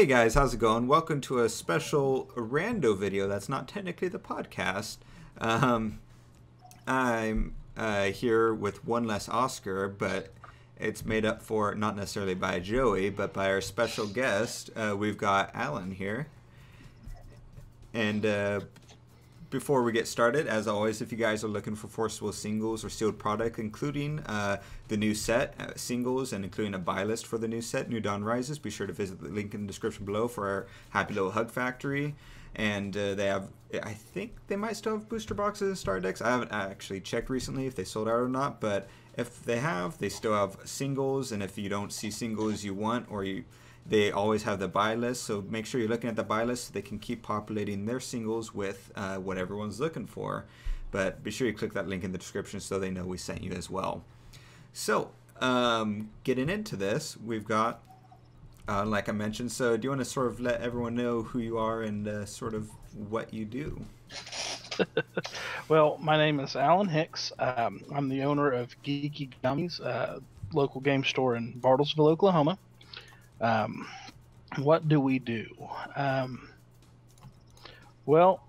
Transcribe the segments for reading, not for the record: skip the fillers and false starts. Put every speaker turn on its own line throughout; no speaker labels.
Hey guys, how's it going? Welcome to a special rando video that's not technically the podcast. Um, I'm here with one less Oscar, but it's made up for not necessarily by Joey, but by our special guest. We've got Alan here. And before we get started, as always, if you guys are looking for forcible singles or sealed product, including the new set singles and including a buy list for the new set, New Dawn Rises, be sure to visit the link in the description below for our Happy Little Hug Factory. And they have, I think they might still have booster boxes and star decks. I haven't actually checked recently if they sold out or not, but if they have, they still have singles. And if you don't see singles you want, or they always have the buy list, so make sure you're looking at the buy list so they can keep populating their singles with what everyone's looking for. But be sure you click that link in the description so they know we sent you as well. So, getting into this, we've got, like I mentioned, so do you want to sort of let everyone know who you are and sort of what you do?
Well, my name is Alan Hicks. I'm the owner of Geeky Gummies, local game store in Bartlesville, Oklahoma. What do we do? Well,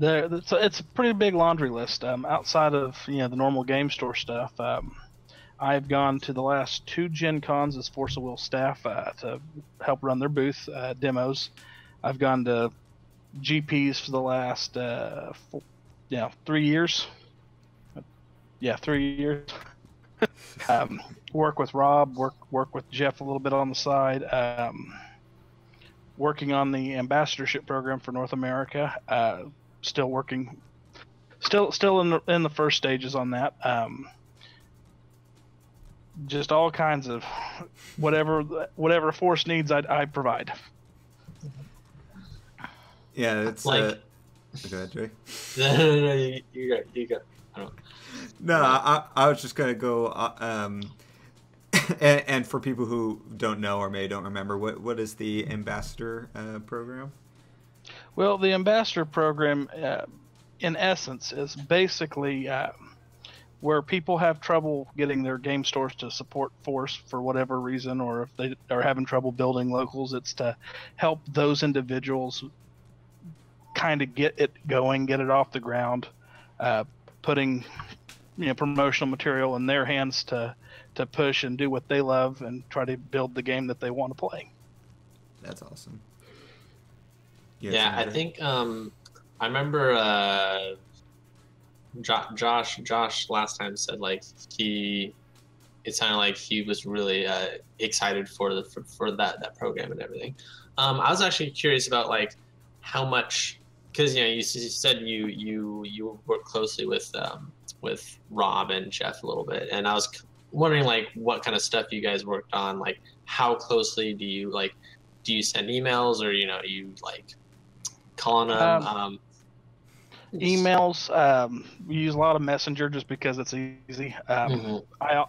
it's a pretty big laundry list. Outside of the normal game store stuff, I've gone to the last 2 Gen Cons as Force of Will staff to help run their booth demos. I've gone to GPs for the last 3 years. Yeah, 3 years. Work with Rob, work with Jeff a little bit on the side. Working on the ambassadorship program for North America. Still working, still in the first stages on that. Just all kinds of whatever Force needs, I provide.
Yeah, it's
like.
Go ahead, Jay.
No, you go. I don't.
No, I was just gonna go. And for people who don't know or maybe don't remember, what is the ambassador program?
Well, the ambassador program, in essence, is basically where people have trouble getting their game stores to support Force for whatever reason, or if they are having trouble building locals. It's to help those individuals kind of get it going, get it off the ground, putting promotional material in their hands to push and do what they love and try to build the game that they want to play.
That's awesome.
Yeah, I think I remember Josh last time said like it sounded like he was really excited for that program and everything. I was actually curious about like how much, because you said you work closely with Rob and Jeff a little bit, and I was wondering like what kind of stuff you guys worked on. Like how closely do you send emails, or you like calling them?
Emails. We use a lot of Messenger just because it's easy. I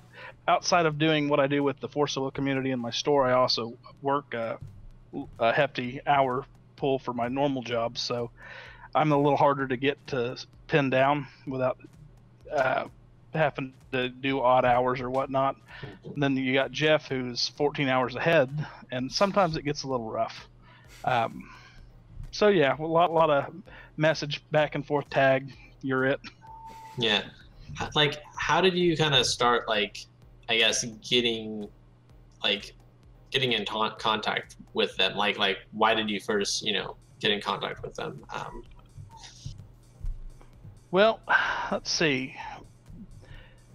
outside of doing what I do with the Force of Will community in my store, I also work a hefty hour pull for my normal job, so I'm a little harder to get to pin down without having to do odd hours or whatnot. And then you got Jeff, who's 14 hours ahead, and sometimes it gets a little rough. So yeah, a lot of message back and forth, tag, you're it.
Yeah. Like, how did you kind of start, like, I guess, getting in contact with them? Like, why did you first, get in contact with them?
Well, let's see.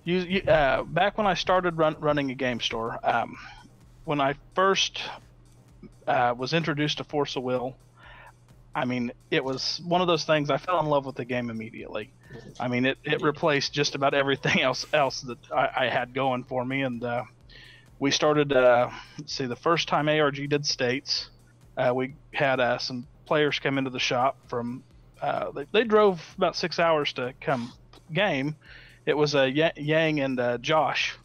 Back when I started running a game store, when I first was introduced to Force of Will, I mean, it was one of those things. I fell in love with the game immediately. I mean, it replaced just about everything else that I had going for me, and we started. Let's see, the first time ARG did states, we had some players come into the shop from. They drove about 6 hours to come game. It was Yang and Josh,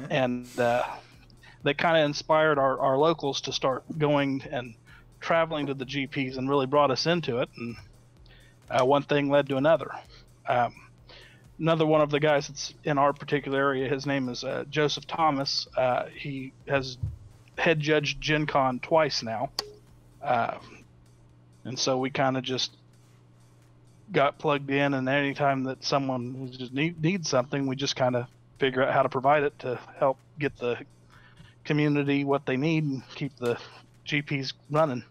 and they kind of inspired our locals to start going and traveling to the GPs and really brought us into it. And one thing led to another. Another one of the guys that's in our particular area, his name is Joseph Thomas. He has head judged Gen Con twice now. And so we kind of just got plugged in, and anytime that someone just needs something, we just kind of figure out how to provide it to help get the community what they need and keep the GPs running.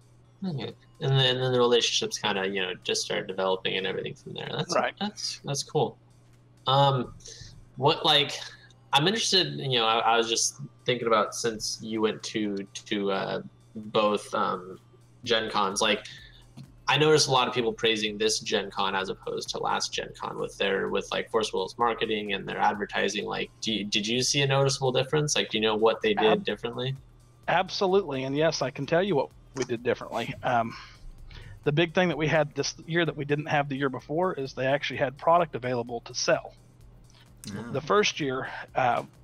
Okay. And then the relationships kind of, just start developing and everything from there. That's
right.
That's cool. What, like, I'm interested, I was just thinking about, since you went to both Gen Cons, like, I noticed a lot of people praising this Gen Con as opposed to last Gen Con with like Force Will's marketing and their advertising. Like, did you see a noticeable difference? Like, do you know what they did differently?
Absolutely. And yes, I can tell you what we did differently. The big thing that we had this year that we didn't have the year before is they actually had product available to sell. Oh. The first year,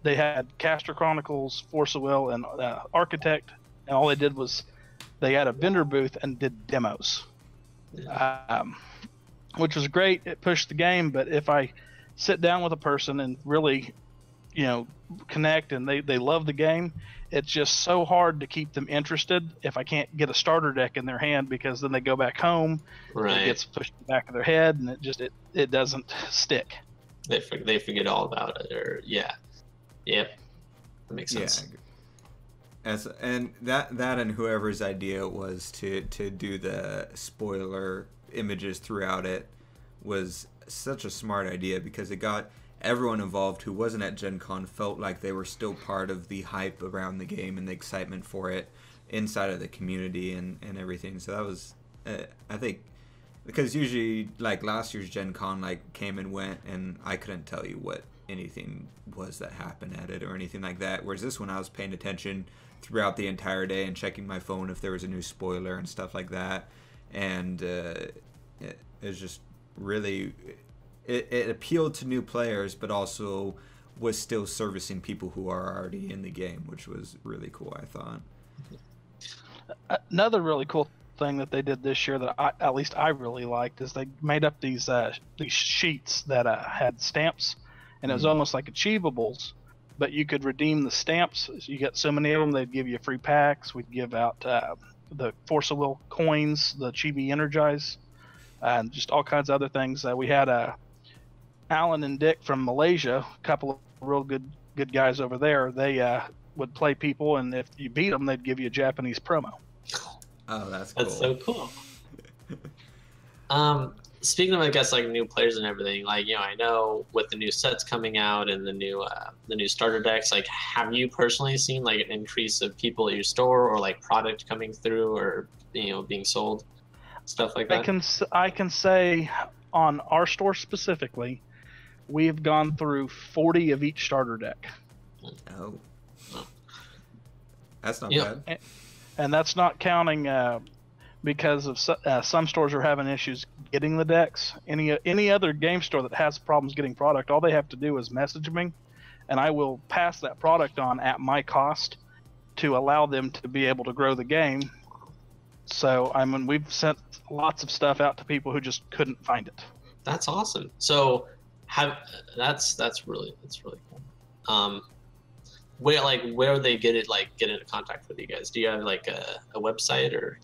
they had Caster Chronicles, Force of Will, and Architect, and all they did was they had a vendor booth and did demos. Which was great. It pushed the game, but if I sit down with a person and really, connect and they love the game, it's just so hard to keep them interested if I can't get a starter deck in their hand, because then they go back home, right. It gets pushed in the back of their head, and it doesn't stick.
They forget all about it, or yep, that makes sense.
Yeah. And that and whoever's idea was to do the spoiler images throughout it was such a smart idea, because it got everyone involved who wasn't at Gen Con felt like they were still part of the hype around the game and the excitement for it inside of the community and everything. So that was, I think, because usually like last year's Gen Con like came and went, and I couldn't tell you what anything was that happened at it or anything like that. Whereas this one I was paying attention throughout the entire day and checking my phone if there was a new spoiler and stuff like that. And it was just really, it appealed to new players, but also was still servicing people who are already in the game, which was really cool, I thought.
Another really cool thing that they did this year that at least I really liked is they made up these sheets that had stamps, and it was almost like achievables, but you could redeem the stamps. You get so many of them, they'd give you free packs. We'd give out the Force of Will coins, the Chibi Energize, and just all kinds of other things. We had Alan and Dick from Malaysia, a couple of real good guys over there. They would play people, and if you beat them, they'd give you a Japanese promo.
Oh, that's cool.
That's so cool. Speaking of, I guess, like new players and everything, like, I know with the new sets coming out and the new starter decks, like, have you personally seen like an increase of people at your store, or like product coming through, or being sold, stuff like that?
I can say on our store specifically, we've gone through 40 of each starter deck.
Oh, that's not bad.
And that's not counting because of some stores are having issues getting the decks. Any other game store that has problems getting product, all they have to do is message me, and I will pass that product on at my cost to allow them to be able to grow the game. So we've sent lots of stuff out to people who just couldn't find it.
That's awesome. So that's really cool. Where they get into contact with you guys? Do you have like a website, or?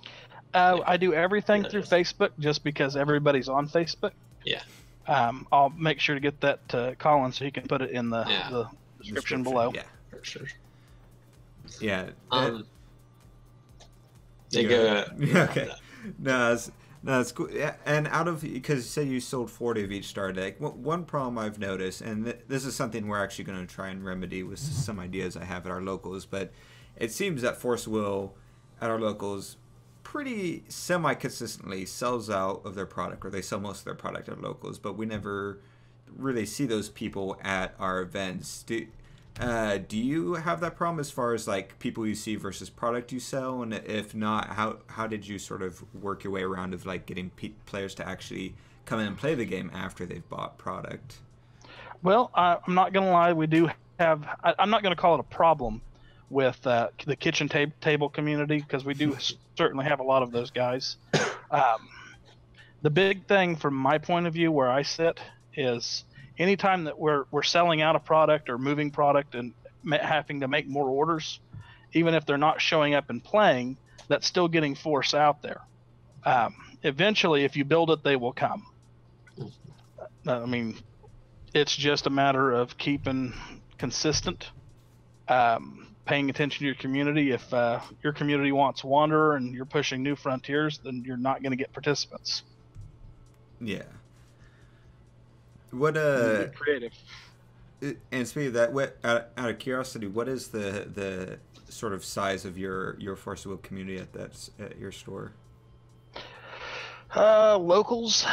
I do everything through Facebook, just because everybody's on Facebook.
Yeah.
I'll make sure to get that to Colin so he can put it in the description below.
Yeah, for sure.
Yeah.
Okay.
No, it's cool. Yeah, and because you say you sold 40 of each star deck, one problem I've noticed, and this is something we're actually going to try and remedy with some ideas I have at our locals, but it seems that Force Will at our locals pretty semi-consistently sells out of their product, or they sell most of their product at locals, but we never really see those people at our events. Do you have that problem as far as like people you see versus product you sell? And if not, how did you sort of work your way around of like getting players to actually come in and play the game after they've bought product?
Well, I'm not going to lie. We do have, I'm not going to call it a problem with the kitchen table community, because we do certainly have a lot of those guys. The big thing from my point of view where I sit is anytime that we're selling out a product or moving product and having to make more orders, even if they're not showing up and playing, that's still getting force out there. Eventually, if you build it, they will come. I mean, it's just a matter of keeping consistent, paying attention to your community. If your community wants Wanderer and you're pushing new frontiers, then you're not going to get participants.
Yeah. What
creative.
And speaking of that, what out of curiosity, what is the sort of size of your Force of Will community at your store?
Locals,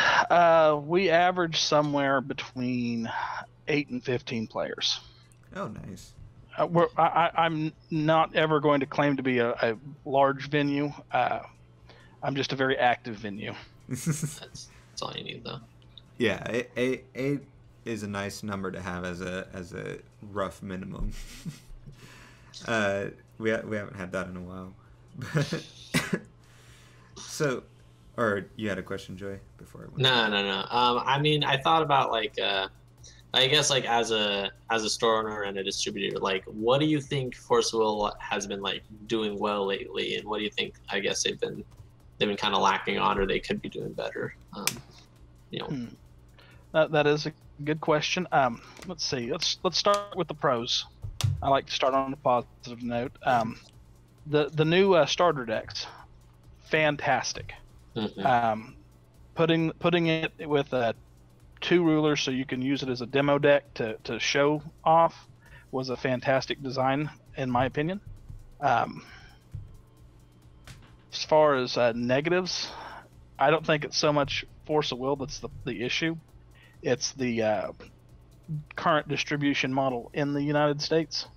we average somewhere between 8 and 15 players.
Oh, nice.
I'm not ever going to claim to be a large venue. I'm just a very active venue.
That's all you need, though.
Yeah, eight is a nice number to have as a rough minimum. We haven't had that in a while. So, or you had a question, Joy, before I went?
No. I mean, I thought about like, I guess like as a store owner and a distributor, like, what do you think Force of Will has been like doing well lately, and what do you think, I guess, they've been kind of lacking on, or they could be doing better?
That is a good question. Let's see. Let's start with the pros. I like to start on a positive note. The new starter decks, fantastic.
Mm-hmm.
Putting it with 2 rulers so you can use it as a demo deck to show off was a fantastic design, in my opinion. As far as negatives, I don't think it's so much Force of Will that's the issue. It's the current distribution model in the United States.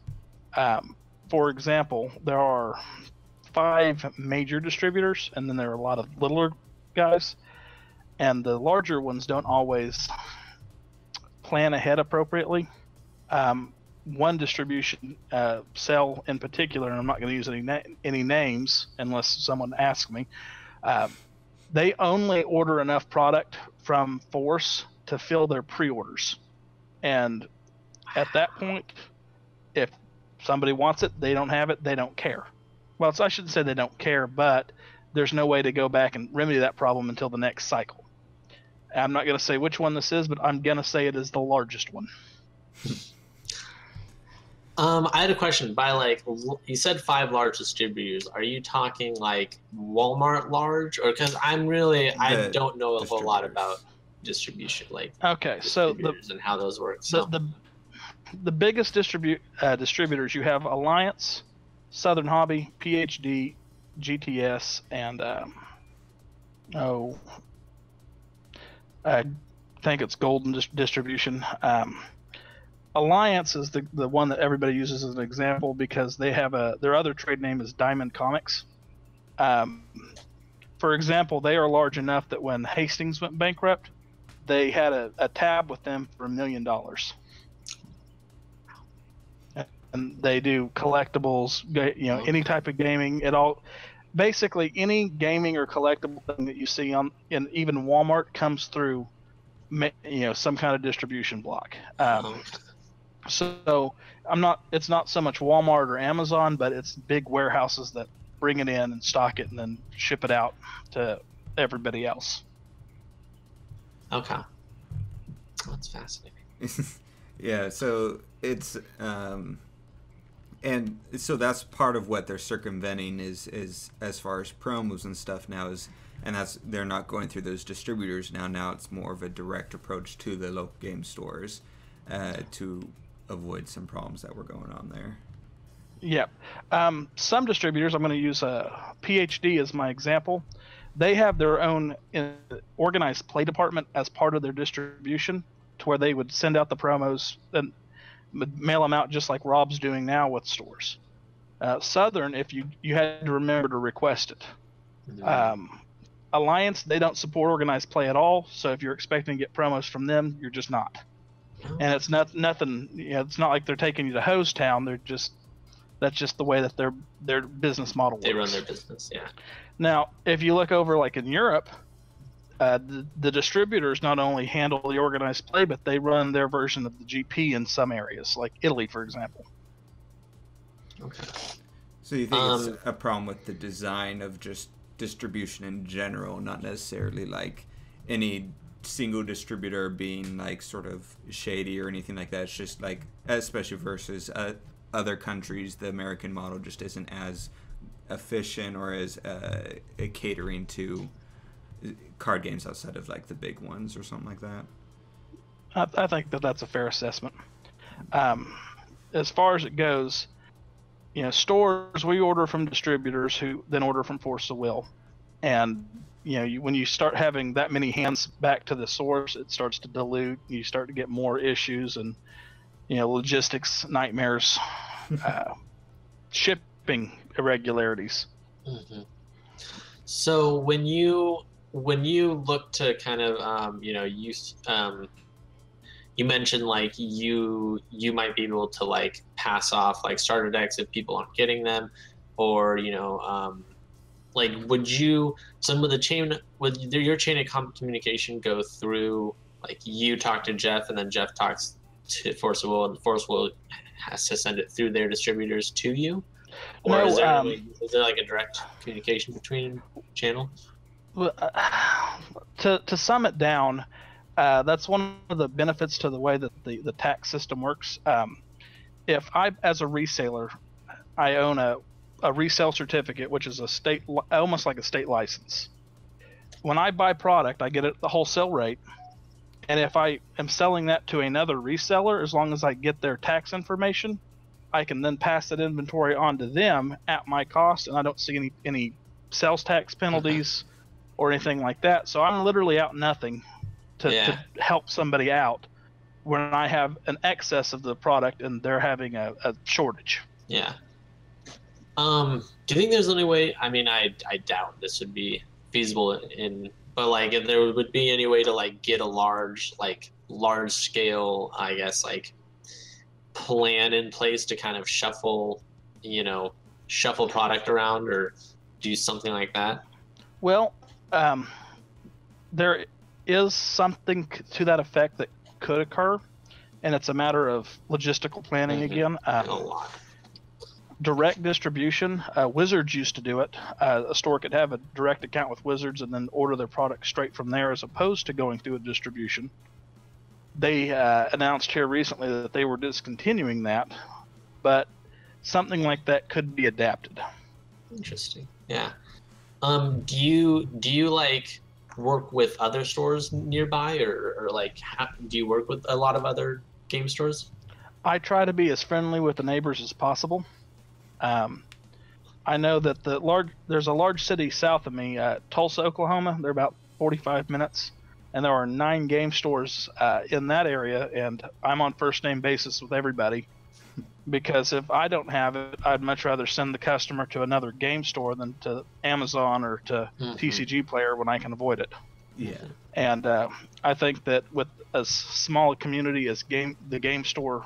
For example, there are 5 major distributors, and then there are a lot of littler guys, and the larger ones don't always plan ahead appropriately. One distribution cell in particular, and I'm not going to use any names unless someone asks me, they only order enough product from Force to fill their pre-orders, and at that point, if somebody wants it, they don't have it, they don't care. Well, I shouldn't say they don't care, but there's no way to go back and remedy that problem until the next cycle. I'm not going to say which one this is, but I'm going to say it is the largest one.
I had a question. By like, you said 5 large distributors. Are you talking like Walmart large, or because I don't know a whole lot about distribution, like distributors and how those work. So
the biggest distributors, you have Alliance, Southern Hobby, PhD, GTS, and I think it's Golden Distribution. Alliance is the one that everybody uses as an example because they have their other trade name is Diamond Comics. For example, they are large enough that when Hastings went bankrupt, they had a tab with them for $1 million. And they do collectibles, any type of gaming. Basically any gaming or collectible thing that you see in even Walmart comes through, some kind of distribution block. So it's not so much Walmart or Amazon, but it's big warehouses that bring it in and stock it and then ship it out to everybody else.
Okay. That's fascinating.
Yeah, so it's and so that's part of what they're circumventing is as far as promos and stuff now they're not going through those distributors now. Now it's more of a direct approach to the local game stores to avoid some problems that were going on there.
Yeah. Some distributors, I'm going to use PhD as my example. They have their own organized play department as part of their distribution, to where they would send out the promos and mail them out just like Rob's doing now with stores. Southern, if you had to remember to request it. Alliance, they don't support organized play at all, so if you're expecting to get promos from them, you're just not. And it's nothing. It's not like they're taking you to hose town. That's just the way that their business model works.
They run their business, yeah.
Now, if you look over like in Europe, the distributors not only handle the organized play, but they run their version of the GP in some areas, like Italy, for example.
Okay.
So you think it's a problem with the design of just distribution in general, not necessarily like any single distributor being like sort of shady or anything like that. It's just like, especially versus other countries, the American model just isn't as efficient or as catering to card games outside of like the big ones or something like that.
I think that that's a fair assessment. As far as it goes, stores, we order from distributors who then order from Force of Will. And, when you start having that many hands back to the source, it starts to dilute. You start to get more issues and, logistics nightmares, shipping irregularities.
Mm-hmm. So when you look to kind of, you mentioned like you might be able to like pass off like starter decks if people aren't getting them, or like would your chain of communication go through like you talk to Jeff and then Jeff talks to Force of Will and Force Will has to send it through their distributors to you, or
No,
is there like a direct communication between channel?
To sum it down, that's one of the benefits to the way that the tax system works. If I, as a reseller, I own a resale certificate, which is almost like a state license. When I buy product, I get it at the wholesale rate. And if I am selling that to another reseller, as long as I get their tax information, I can then pass that inventory on to them at my cost, and I don't see any sales tax penalties or anything like that. So I'm literally out nothing to help somebody out when I have an excess of the product and they're having a shortage.
Yeah. Do you think there's any way, I mean, I doubt this would be feasible but like if there would be any way to like get a large scale, I guess, like plan in place to kind of shuffle product around or do something like that?
Well, there is something to that effect that could occur, and it's a matter of logistical planning again.
A lot.
Direct distribution, Wizards used to do it. A store could have a direct account with Wizards and then order their product straight from there as opposed to going through a distribution. They announced here recently that they were discontinuing that, but something like that could be adapted.
Interesting. Yeah. Do you like work with other stores nearby, or like do you work with a lot of other game stores?
I try to be as friendly with the neighbors as possible. I know that there's a large city south of me, Tulsa, Oklahoma. They're about 45 minutes, and there are 9 game stores in that area, and I'm on first name basis with everybody. Because if I don't have it, I'd much rather send the customer to another game store than to Amazon or to TCG Player when I can avoid it.
Yeah.
And I think that with as small a community as the game store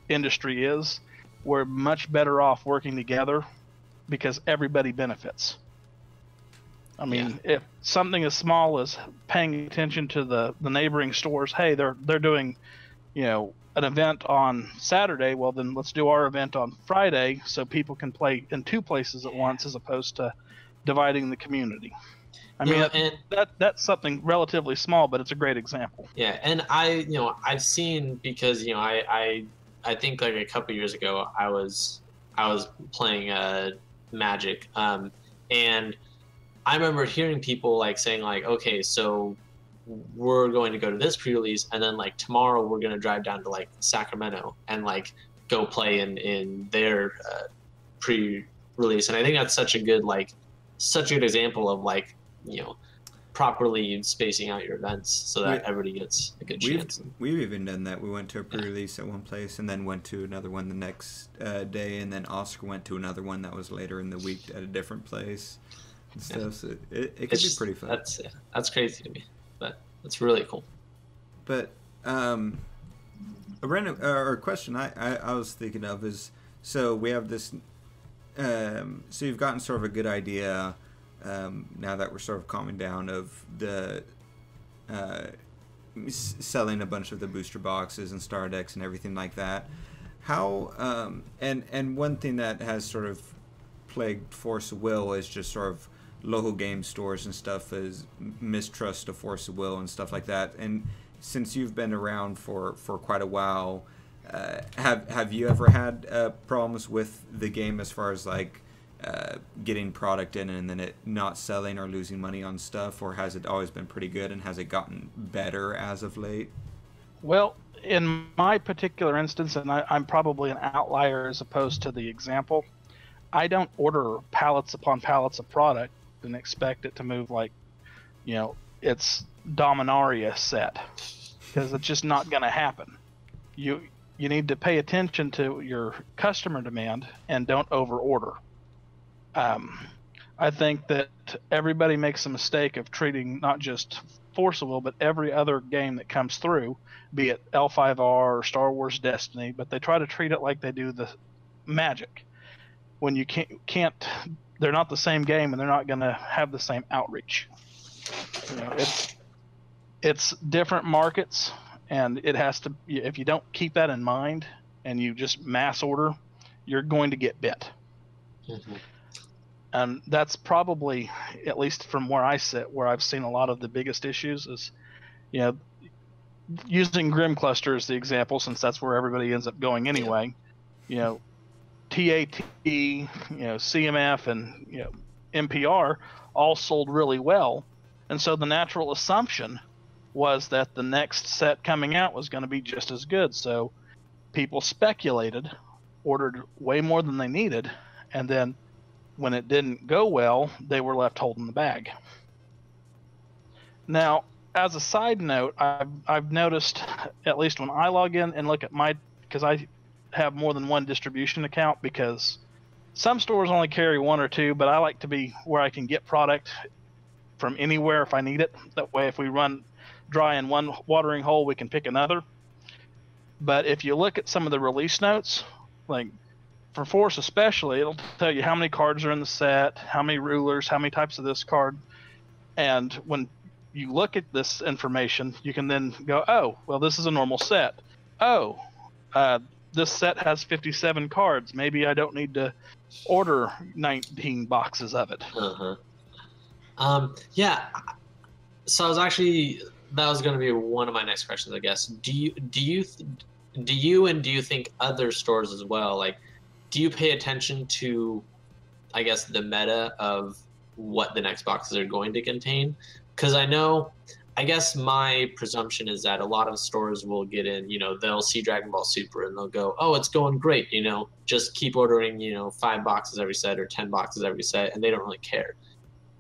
industry is, we're much better off working together because everybody benefits. I mean, if something as small as paying attention to the neighboring stores, hey, they're doing, an event on Saturday, well then let's do our event on Friday so people can play in 2 places at once as opposed to dividing the community. I mean, that's something relatively small, but it's a great example.
Yeah, and I've seen, because I think like a couple years ago I was playing Magic, and I remember hearing people like saying like, okay, so we're going to go to this pre-release, and then like tomorrow we're going to drive down to like Sacramento and like go play in their pre-release. And I think that's such a good example of like, properly spacing out your events so that everybody gets a good chance.
We've even done that. We went to a pre-release at one place and then went to another one the next day, and then Oscar went to another one that was later in the week at a different place and stuff. So it could be pretty fun.
That's crazy to me, but it's really cool.
But a random or question I was thinking of is, so we have this. So you've gotten sort of a good idea. Now that we're sort of calming down, of the selling a bunch of the booster boxes and star decks and everything like that, how and one thing that has sort of plagued Force of Will is just sort of local game stores and stuff is mistrust of Force of Will and stuff like that. And since you've been around for quite a while, have you ever had problems with the game as far as like getting product in and then it not selling or losing money on stuff, or has it always been pretty good, and has it gotten better as of late?
Well, in my particular instance, and I'm probably an outlier as opposed to the example, I don't order pallets upon pallets of product and expect it to move like, it's Dominaria set, because it's just not going to happen. You need to pay attention to your customer demand and don't over order. I think that everybody makes a mistake of treating not just Force of Will, but every other game that comes through, be it L5R or Star Wars Destiny, but they try to treat it like they do the Magic. When you can't, they're not the same game, and they're not going to have the same outreach. It's different markets, and it has to. If you don't keep that in mind and you just mass order, you're going to get bit. Mm-hmm. And that's probably, at least from where I sit, where I've seen a lot of the biggest issues is, using Grim Cluster as the example, since that's where everybody ends up going anyway. TAT, CMF, and NPR all sold really well, and so the natural assumption was that the next set coming out was going to be just as good. So people speculated, ordered way more than they needed, and then when it didn't go well, they were left holding the bag. Now, as a side note, I've noticed, at least when I log in and look at because I have more than one distribution account, because some stores only carry one or two, but I like to be where I can get product from anywhere if I need it. That way, if we run dry in one watering hole, we can pick another. But if you look at some of the release notes, like for Force especially, it'll tell you how many cards are in the set, how many rulers, how many types of this card. And when you look at this information, you can then go, oh, well, this is a normal set. Oh, this set has 57 cards. Maybe I don't need to order 19 boxes of it.
Yeah. So I was actually, that was going to be one of my next questions, I guess. Do you think other stores as well, like, do you pay attention to, I guess, the meta of what the next boxes are going to contain? Because I guess my presumption is that a lot of stores will get in, they'll see Dragon Ball Super and they'll go, oh, it's going great, just keep ordering, 5 boxes every set or 10 boxes every set, and they don't really care.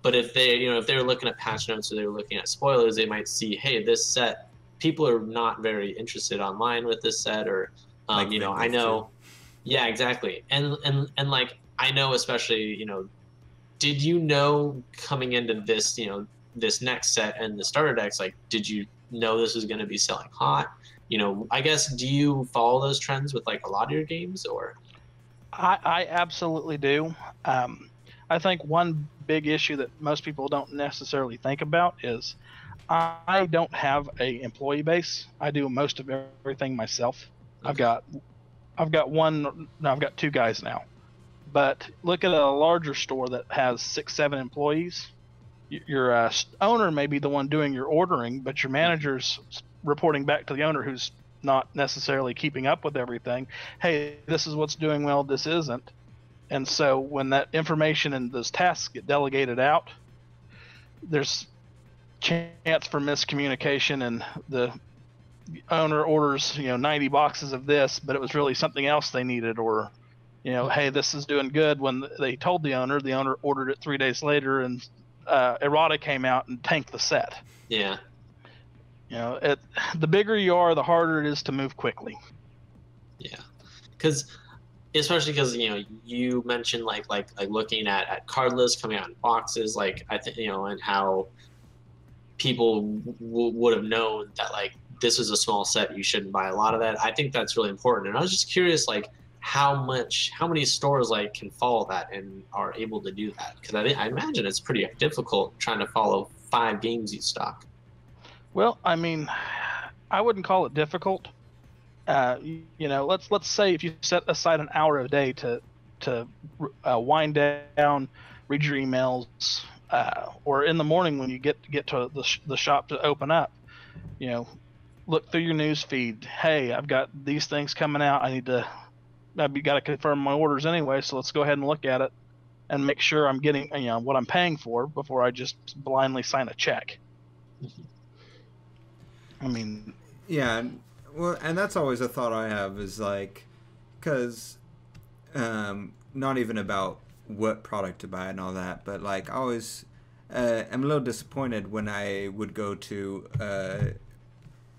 But if they're looking at patch notes or they're looking at spoilers, they might see, hey, this set, people are not very interested online with this set, or, I know. Yeah, exactly. And like, I know, especially, did you know coming into this, this next set and the starter decks, like, did you know this was going to be selling hot? I guess, do you follow those trends with like a lot of your games, or?
I absolutely do. I think one big issue that most people don't necessarily think about is I don't have a employee base. I do most of everything myself. Okay. I've got 2 guys now. But look at a larger store that has 6, 7 employees. Your owner may be the one doing your ordering, but your manager's reporting back to the owner, who's not necessarily keeping up with everything. Hey, this is what's doing well, this isn't. And so when that information and those tasks get delegated out, there's chance for miscommunication, and the owner orders 90 boxes of this, but it was really something else they needed, or hey, this is doing good, when they told the owner ordered it 3 days later, and errata came out and tanked the set.
Yeah.
The bigger you are, the harder it is to move quickly.
Yeah, especially because you mentioned like looking at card lists coming out in boxes, like I think and how people would have known that like this is a small set, you shouldn't buy a lot of that. I think that's really important, and I was just curious, like how many stores like can follow that and are able to do that, because I imagine it's pretty difficult trying to follow 5 games you stock.
Well, I mean, I wouldn't call it difficult. Let's say if you set aside an hour a day to to wind down, read your emails, or in the morning when you get to the shop to open up, you know, look through your news feed. Hey, I've got these things coming out. I've got to confirm my orders anyway, so let's go ahead and look at it and make sure I'm getting, you know, what I'm paying for before I just blindly sign a check. I mean,
yeah, well, and that's always a thought I have is like, because not even about what product to buy and all that, but like I always am a little disappointed when I would go to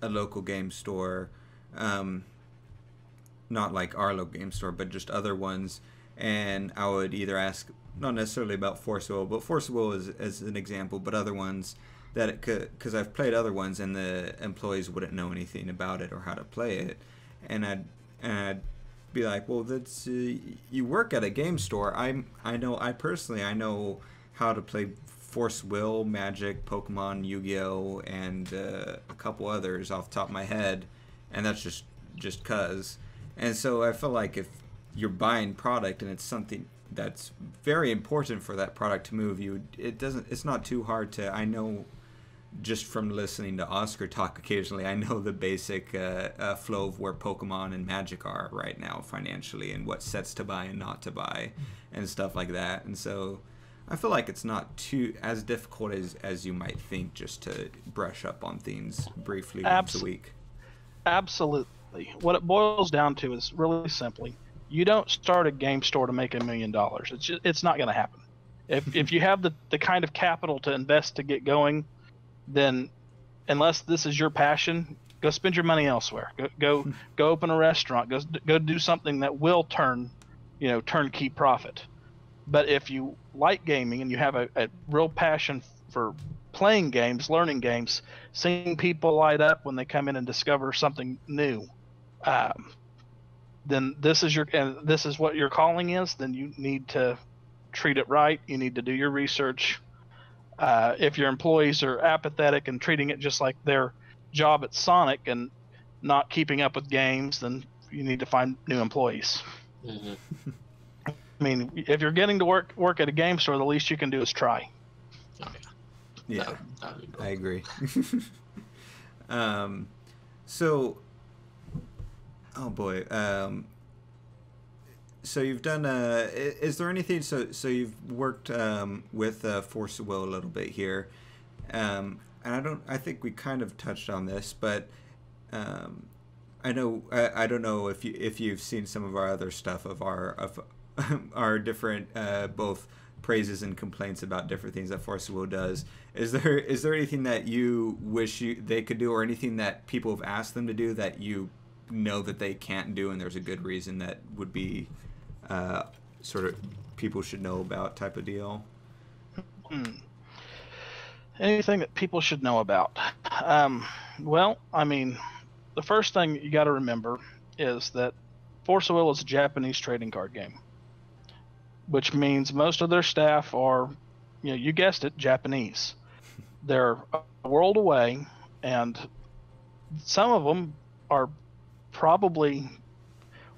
a local game store, not like our local game store, but just other ones, and I would either ask, not necessarily about Force Will, but Force Will as an example, but other ones that it could, because I've played other ones and the employees wouldn't know anything about it or how to play it, and I'd be like, well, that's you work at a game store. I personally know how to play Force Will, Magic, Pokemon, Yu-Gi-Oh, and a couple others off the top of my head, and that's just cause. And so I feel like if you're buying product and it's something that's very important for that product to move, it's not too hard to, I know just from listening to Oscar talk occasionally, I know the basic flow of where Pokemon and Magic are right now financially, and what sets to buy and not to buy and stuff like that. And so I feel like it's not too as difficult as you might think, just to brush up on things briefly once a week.
Absolutely. What it boils down to is really simply, you don't start a game store to make $1 million. It's not going to happen. If you have the kind of capital to invest to get going, then unless this is your passion, go spend your money elsewhere. Go open a restaurant. Go do something that will turnkey profit. But if you like gaming and you have a real passion for playing games, learning games, seeing people light up when they come in and discover something new, then this is what your calling is. Then you need to treat it right. You need to do your research. If your employees are apathetic and treating it just like their job at Sonic and not keeping up with games, then you need to find new employees. Mm-hmm. I mean, if you're getting to work at a game store, the least you can do is try.
Oh, yeah.
Yeah, I agree. So, oh boy. So you've done. Is there anything? So you've worked with Force of Will a little bit here, and I think we kind of touched on this, but I don't know if you've seen some of our other stuff of our different both praises and complaints about different things that Force of Will does. Is there anything that you wish they could do, or anything that people have asked them to do that you know that they can't do, and there's a good reason that would be sort of people should know about type of deal?
Anything that people should know about? Well, I mean, the first thing you got to remember is that Force of Will is a Japanese trading card game, which means most of their staff are, you guessed it, Japanese. They're a world away, and some of them are probably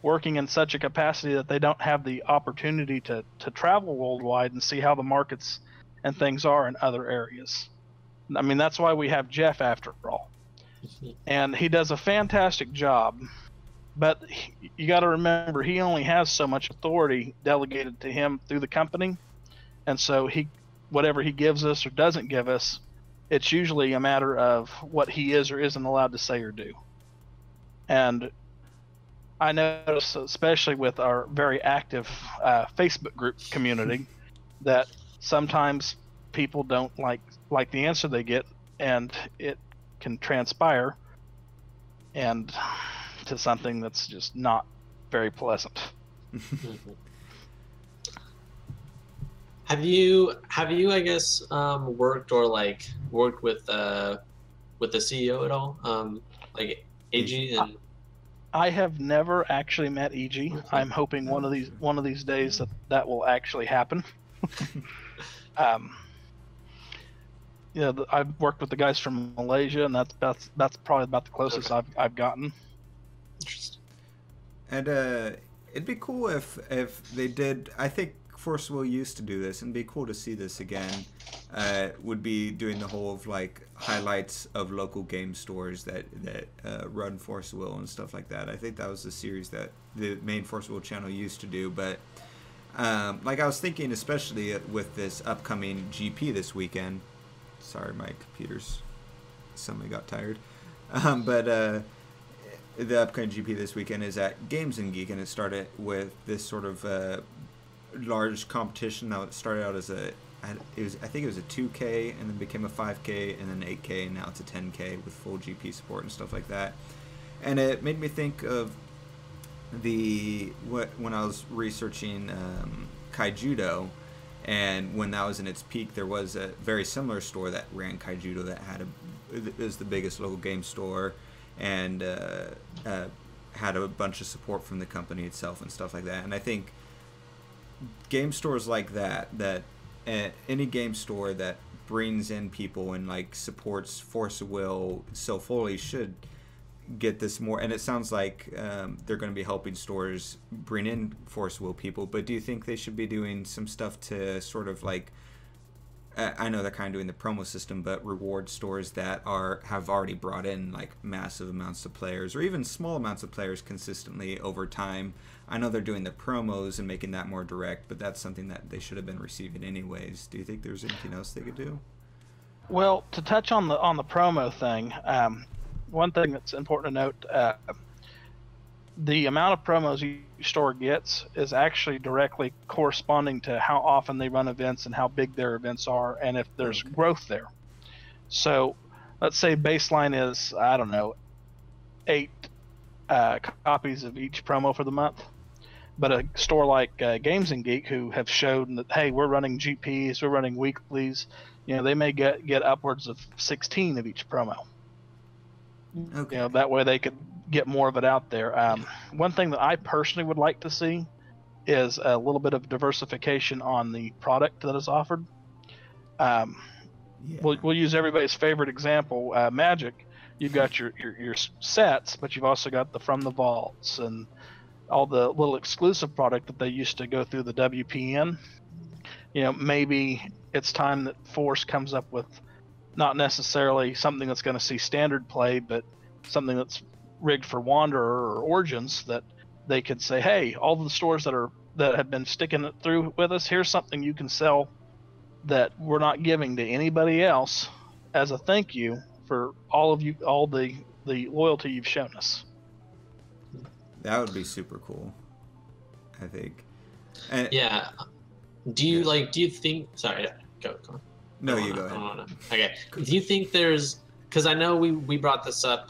working in such a capacity that they don't have the opportunity to travel worldwide and see how the markets and things are in other areas. I mean, that's why we have Jeff after all. And he does a fantastic job, but you got to remember, he only has so much authority delegated to him through the company. And so whatever he gives us or doesn't give us, it's usually a matter of what he is or isn't allowed to say or do. And I notice, especially with our very active Facebook group community, that sometimes people don't like the answer they get, and it can transpire and to something that's just not very pleasant.
Have you I guess worked with the CEO at all, like AG? And
I have never actually met EG. Okay. I'm hoping one of these days that will actually happen. I've worked with the guys from Malaysia, and that's probably about the closest I've gotten.
Interesting.
And it'd be cool if they did. I think Force Will used to do this, and it'd be cool to see this again. Would be doing the whole of like highlights of local game stores that run Force Will and stuff like that. I think that was the series that the main Force Will channel used to do. But like I was thinking, especially with this upcoming GP this weekend. Sorry, my computer's suddenly got tired. But the upcoming GP this weekend is at Games and Geek, and it started with this sort of large competition. Now it started out as I think it was a 2K, and then became a 5K, and then 8K, and now it's a 10K with full GP support and stuff like that. And it made me think of when I was researching Kaijudo, and when that was in its peak, there was a very similar store that ran Kaijudo that was the biggest local game store, and had a bunch of support from the company itself and stuff like that. And I think game stores like that any game store that brings in people and like supports Force of Will so fully should get this more. And it sounds like they're going to be helping stores bring in Force of Will people, but do you think they should be doing some stuff to sort of like, I know they're kind of doing the promo system, but reward stores that have already brought in like massive amounts of players, or even small amounts of players consistently over time? I know they're doing the promos and making that more direct, but that's something that they should have been receiving anyways. Do you think there's anything else they could do?
Well, to touch on the promo thing, one thing that's important to note, the amount of promos each store gets is actually directly corresponding to how often they run events and how big their events are, and if there's growth there. So let's say baseline is, I don't know, 8 copies of each promo for the month. But a store like Games and Geek, who have shown that, hey, we're running GPs, we're running weeklies, they may get upwards of 16 of each promo.
Okay.
That way they could get more of it out there. One thing that I personally would like to see is a little bit of diversification on the product that is offered. We'll use everybody's favorite example, Magic. You've got your sets, but you've also got the From the Vaults and all the little exclusive product that they used to go through the WPN. Maybe it's time that Force comes up with not necessarily something that's going to see standard play, but something that's rigged for Wanderer or Origins, that they could say, hey, all the stores that have been sticking it through with us, here's something you can sell that we're not giving to anybody else as a thank you for all the loyalty you've shown us.
That would be super cool, I think. And
yeah. Do you think? Sorry, go on.
No, you go ahead.
Okay. Do you think because I know we brought this up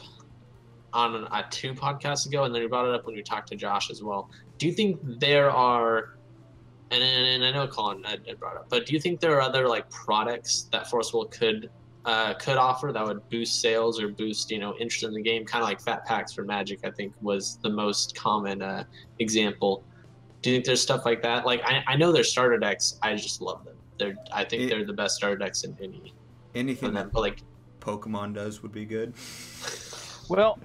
on 2 podcasts ago, and then we brought it up when we talked to Josh as well. Do you think there are, and I know Colin had brought it up, but do you think there are other like products that Force Will could offer that would boost sales or boost interest in the game, kind of like Fat Packs for Magic? I think was the most common example. Do you think there's stuff like that? Like I know their starter decks, I just love them. I think they're the best starter decks in
anything
that, but like
Pokemon does would be good.
Well,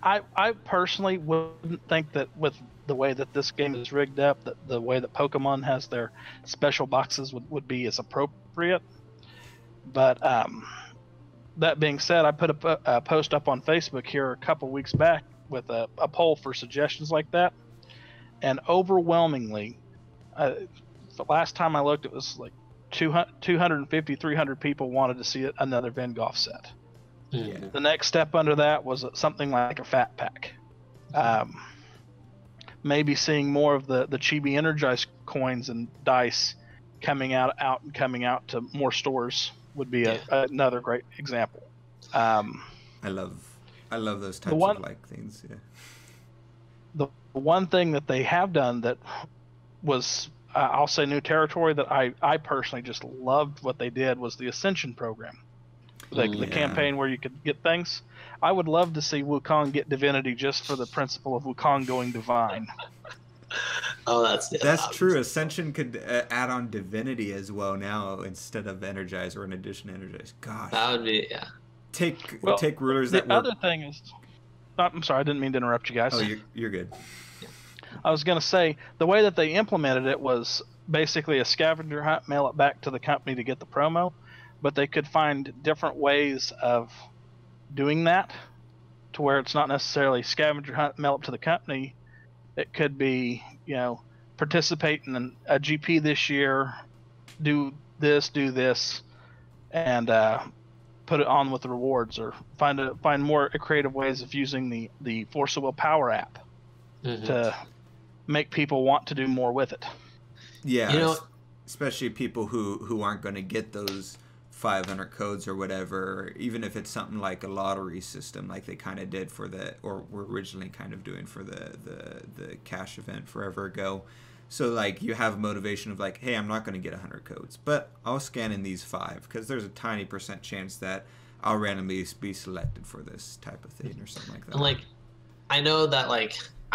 I personally wouldn't think that with the way that this game is rigged up, that the way that Pokemon has their special boxes would be as appropriate. But that being said, I put a post up on Facebook here a couple weeks back with a poll for suggestions like that, and overwhelmingly, the last time I looked, it was like 250, 300 people wanted to see another Vengoff set.
Yeah.
The next step under that was something like a Fat Pack. Maybe seeing more of the Chibi Energized coins and dice coming out to more stores would be another great example.
I love those types of like things. Yeah.
The one thing that they have done that was I'll say new territory that I personally just loved what they did was the Ascension program. The campaign where you could get things. I would love to see Wukong get Divinity just for the principle of Wukong going divine.
Oh,
that's true. Ascension could add on Divinity as well now instead of Energize, or an addition to Energize. Gosh,
that would be
Take rulers
the
that. The
other thing is, I'm sorry, I didn't mean to interrupt you guys.
Oh, you're good.
I was going to say the way that they implemented it was basically a scavenger hunt, mail it back to the company to get the promo, but they could find different ways of doing that to where it's not necessarily scavenger hunt, mail it to the company. It could be, participate in a GP this year, do this, and put it on with the rewards, or find more creative ways of using the Force of Will Power app to make people want to do more with it.
Yeah, especially people who aren't going to get those 500 codes or whatever, even if it's something like a lottery system like they kind of did or were originally kind of doing for the cash event forever ago. So like you have motivation of like, hey, I'm not going to get 100 codes, but I'll scan in these 5 because there's a tiny % chance that I'll randomly be selected for this type of thing or something like that.
And like, I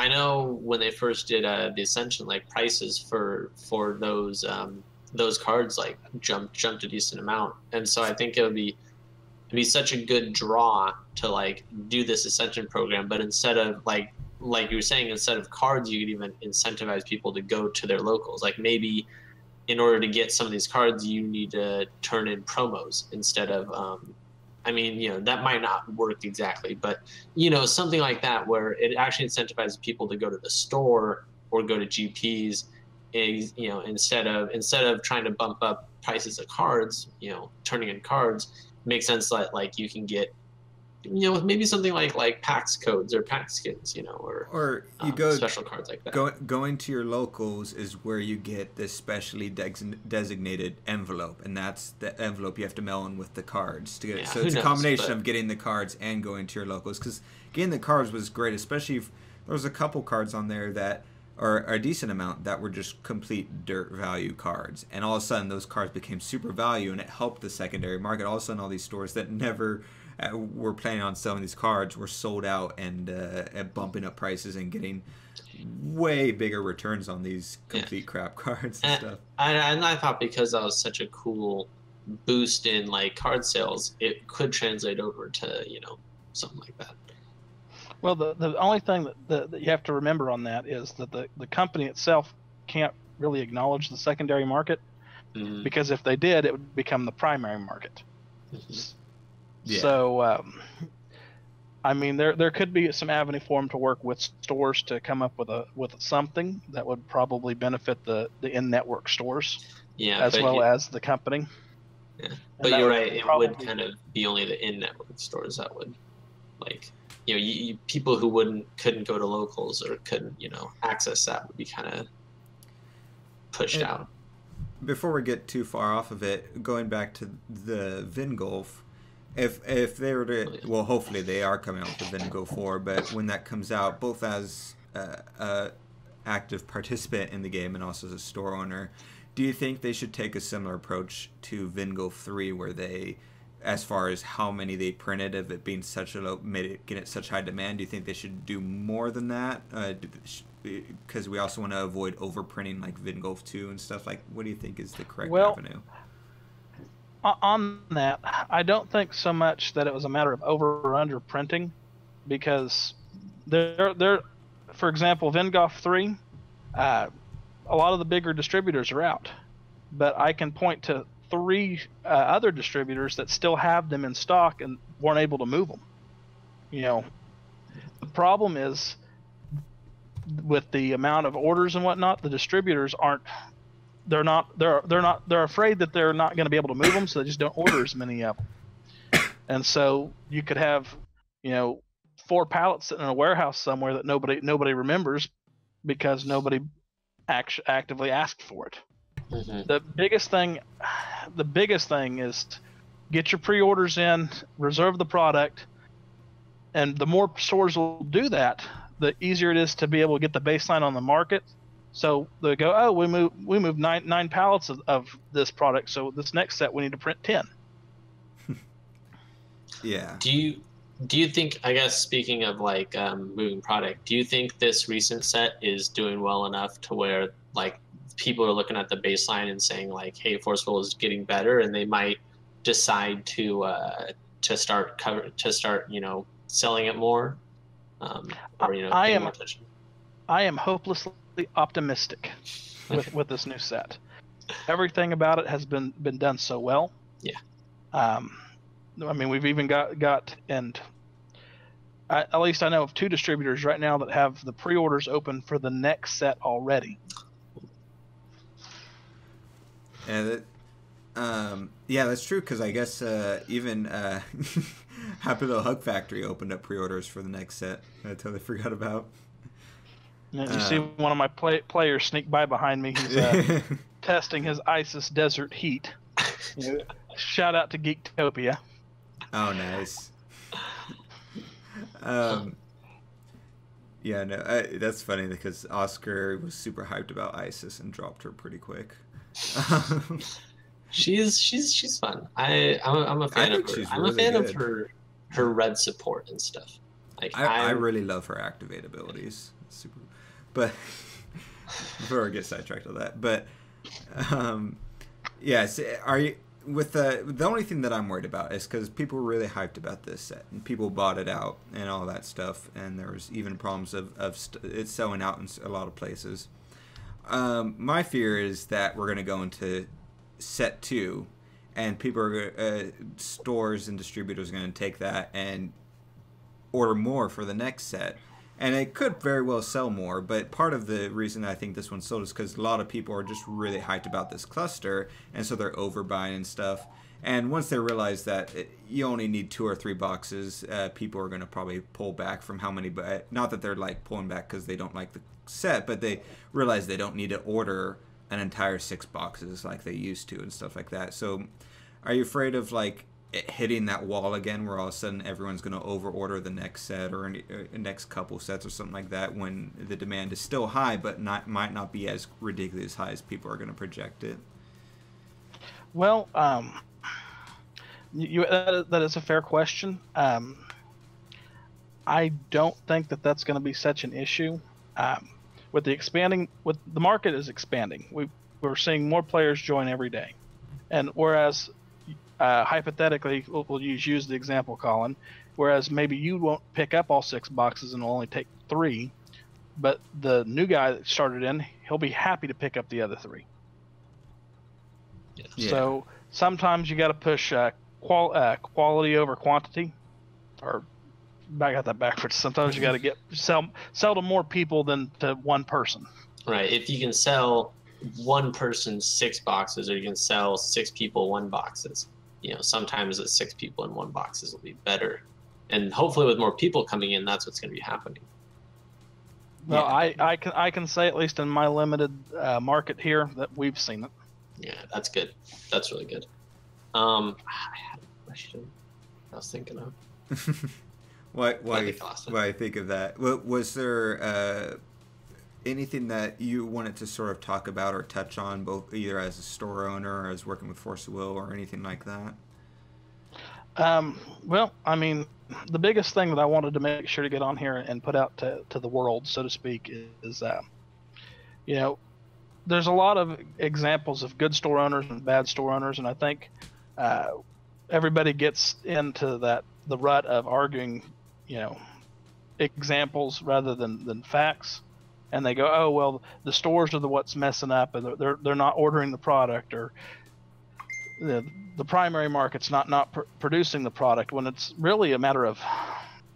know when they first did the Ascension, like prices for those cards like jumped a decent amount, and so I think it'd be such a good draw to like do this Ascension program, but instead of like you were saying, instead of cards, you could even incentivize people to go to their locals. Like maybe in order to get some of these cards, you need to turn in promos instead of that might not work exactly, but something like that where it actually incentivizes people to go to the store or go to GPs. Instead of trying to bump up prices of cards, turning in cards makes sense that like you can get, maybe something like PAX codes or PAX skins,
or you go
special cards like that.
Going to your locals is where you get this specially designated envelope, and that's the envelope you have to mail in with the cards to get it. So it's a combination of getting the cards and going to your locals, because getting the cards was great, especially if there was a couple cards on there that or a decent amount that were just complete dirt value cards, and all of a sudden those cards became super value, and it helped the secondary market. All of a sudden all these stores that never were planning on selling these cards were sold out and bumping up prices and getting way bigger returns on these complete crap cards and stuff.
And I thought because that was such a cool boost in like card sales, it could translate over to something like that.
Well, the only thing that you have to remember on that is that the company itself can't really acknowledge the secondary market, because if they did, it would become the primary market. Yeah. So, there could be some avenue for them to work with stores to come up with something that would probably benefit the in-network stores, as well as the company.
Yeah, but you're right. It would kind of be only the in-network stores that would, like, people who couldn't go to locals or couldn't, access that would be kind of pushed out.
Before we get too far off of it, going back to the Vingolf, if they were to, well, hopefully they are coming out with the Vingo 4, but when that comes out, both as a active participant in the game and also as a store owner, do you think they should take a similar approach to Vingo 3, where they, as far as how many they printed, of it being such a low, made it get such high demand? Do you think they should do more than that? Because we also want to avoid overprinting like Vingolf 2 and stuff. Like, what do you think is the correct avenue?
On that, I don't think so much that it was a matter of over or under printing, because they're for example, Vingolf 3, a lot of the bigger distributors are out, but I can point to 3 other distributors that still have them in stock and weren't able to move them. The problem is with the amount of orders and whatnot, the distributors they're afraid that they're not going to be able to move them, so they just don't order as many of them. And so you could have 4 pallets sitting in a warehouse somewhere that nobody remembers because nobody actively asked for it. The biggest thing is get your pre-orders in, reserve the product, and the more stores will do that, the easier it is to be able to get the baseline on the market. So they go, oh, we moved nine pallets of this product, so this next set we need to print 10.
Yeah.
Do you think, I guess speaking of like moving product, do you think this recent set is doing well enough to where like people are looking at the baseline and saying like, hey, Forceful is getting better, and they might decide to start selling it more, or paying more attention?
I am hopelessly optimistic with this new set. Everything about it has been done so well.
Yeah.
I mean, we've even got and at least I know of 2 distributors right now that have the pre-orders open for the next set already.
And yeah, that's true, because I guess even Happy Little Hug Factory opened up pre-orders for the next set. I totally forgot about.
And you see one of my players sneak by behind me. He's testing his ISIS Desert Heat. Shout out to Geektopia.
Oh, nice. Yeah, no, that's funny because Oscar was super hyped about ISIS and dropped her pretty quick.
She's fun. I'm a fan of her. I'm a fan of her red support and stuff. Like
I really love her activate abilities. Super, but before I get sidetracked on that, but yeah. So are you with the only thing that I'm worried about is because people were really hyped about this set and people bought it out and all that stuff, and there was even problems of it selling out in a lot of places. My fear is that we're going to go into set 2 and people are stores and distributors are going to take that and order more for the next set, and it could very well sell more. But part of the reason I think this one sold is because a lot of people are just really hyped about this cluster, and so they're overbuying and stuff. And once they realize that you only need 2 or 3 boxes, people are going to probably pull back from how many. But not that they're like pulling back because they don't like the set, but they realize they don't need to order an entire 6 boxes like they used to and stuff like that. So are you afraid of like it hitting that wall again where all of a sudden everyone's going to over order the next set or next couple sets or something like that when the demand is still high but might not be as ridiculously high as people are going to project it?
Well, that is a fair question. I don't think that that's going to be such an issue. With the market is expanding. We're seeing more players join every day, and whereas hypothetically, we'll use the example, Colin, whereas maybe you won't pick up all 6 boxes and will only take 3, but the new guy that started in, he'll be happy to pick up the other 3. Yeah. So sometimes you got to push quality over quantity, or I got that backwards. Sometimes you got to sell to more people than to one person.
Right. If you can sell one person 6 boxes, or you can sell 6 people 1 boxes, sometimes the 6 people in 1 boxes will be better. And hopefully with more people coming in, that's what's going to be happening.
Well, yeah. I can say, at least in my limited market here, that we've seen it.
Yeah, that's good. That's really good. I had a question I was thinking of.
Why I think of that? Was there anything that you wanted to sort of talk about or touch on, both either as a store owner or as working with Force of Will or anything like that?
Well, I mean, the biggest thing that I wanted to make sure to get on here and put out to the world, so to speak, is there's a lot of examples of good store owners and bad store owners, and I think everybody gets into the rut of arguing, examples rather than facts, and they go, oh well, the stores are what's messing up, and they're not ordering the product, or the primary market's not producing the product, when it's really a matter of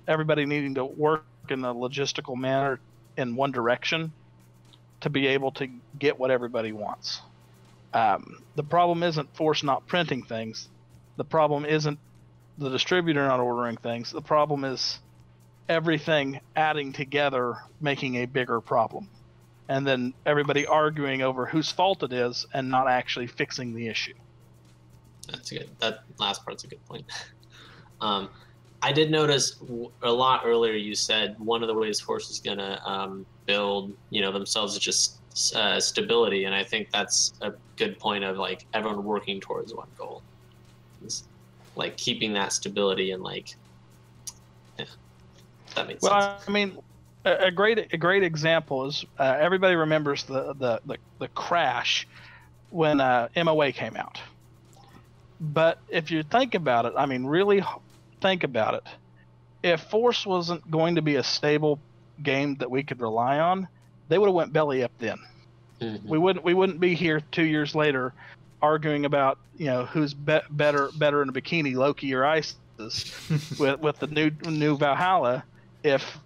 everybody needing to work in a logistical manner in one direction to be able to get what everybody wants. The problem isn't Force not printing things. The problem isn't the distributor not ordering things. The problem is everything adding together making a bigger problem, and then everybody arguing over whose fault it is and not actually fixing the issue.
That's good. That last part's a good point. I did notice a lot earlier you said one of the ways Force is going to build themselves is just stability, and I think that's a good point of like everyone working towards one goal. It's like keeping that stability and that makes sense.
Well, I mean, a great example is everybody remembers the crash when MOA came out. But if you think about it, I mean, really think about it. If Force wasn't going to be a stable game that we could rely on, they would have went belly up then.
Mhm.
We wouldn't be here 2 years later arguing about, you know, who's better in a bikini, Loki or Isis, with the new Valhalla, if